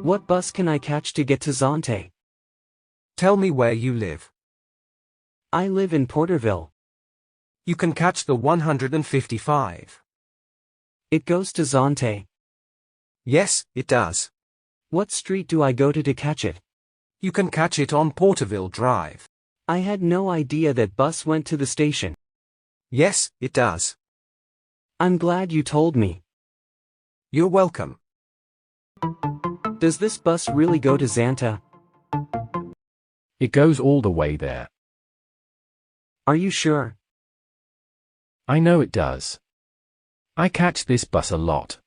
What bus can I catch to get to Zante? Tell me where you live. I live in Porterville. You can catch the 155. It goes to Zante. Yes, it does. What street do I go to catch it? You can catch it on Porterville Drive. I had no idea that bus went to the station. Yes, it does. I'm glad you told me. You're welcome. Does this bus really go to Zanta? It goes all the way there. Are you sure? I know it does. I catch this bus a lot.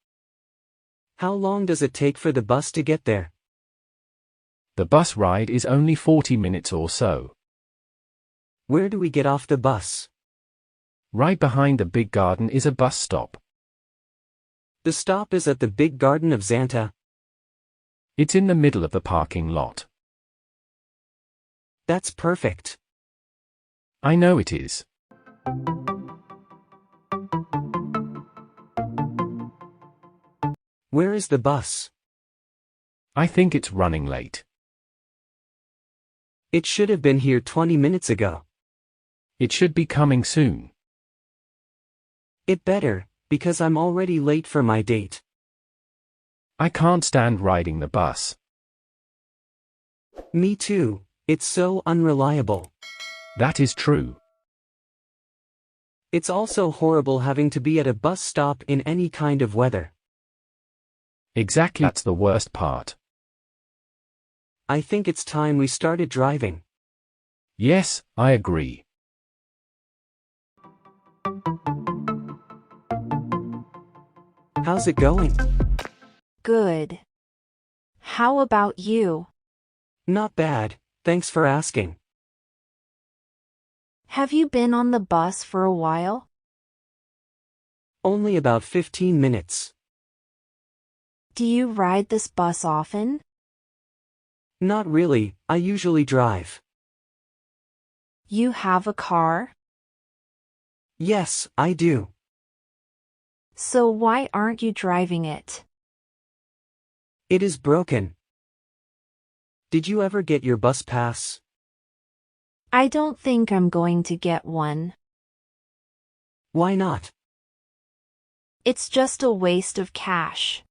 How long does it take for the bus to get there? The bus ride is only 40 minutes or so. Where do we get off the bus? Right behind the big garden is a bus stop. The stop is at the big garden of Zanta. It's in the middle of the parking lot. That's perfect. I know it is. Where is the bus? I think it's running late. It should have been here 20 minutes ago. It should be coming soon. It better, because I'm already late for my date. I can't stand riding the bus. Me too, it's so unreliable. That is true. It's also horrible having to be at a bus stop in any kind of weather. Exactly, that's the worst part. I think it's time we started driving. Yes, I agree. How's it going? Good. How about you? Not bad, thanks for asking. Have you been on the bus for a while? Only about 15 minutes. Do you ride this bus often? Not really, I usually drive. You have a car? Yes, I do. So why aren't you driving it? It is broken. Did you ever get your bus pass? I don't think I'm going to get one. Why not? It's just a waste of cash.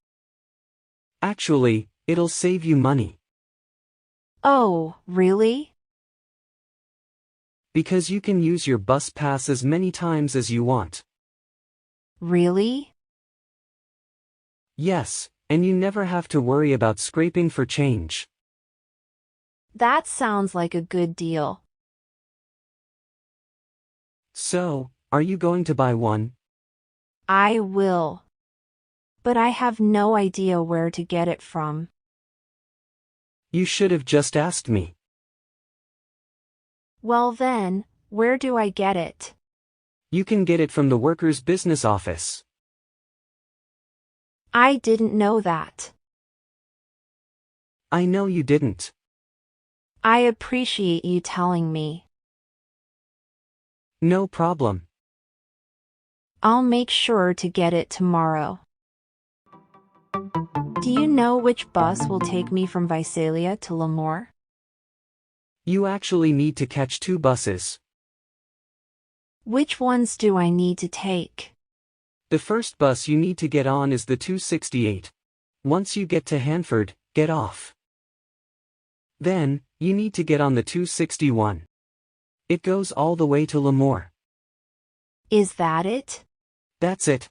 Actually, it'll save you money. Oh, really? Because you can use your bus pass as many times as you want. Really? Yes, and you never have to worry about scraping for change. That sounds like a good deal. So, are you going to buy one? I will. But I have no idea where to get it from. You should have just asked me. Well then, where do I get it? You can get it from the workers' business office. I didn't know that. I know you didn't. I appreciate you telling me. No problem. I'll make sure to get it tomorrow. Do you know which bus will take me from Visalia to Lemoore? You actually need to catch two buses. Which ones do I need to take? The first bus you need to get on is the 268. Once you get to Hanford, get off. Then, you need to get on the 261. It goes all the way to Lemoore. Is that it? That's it.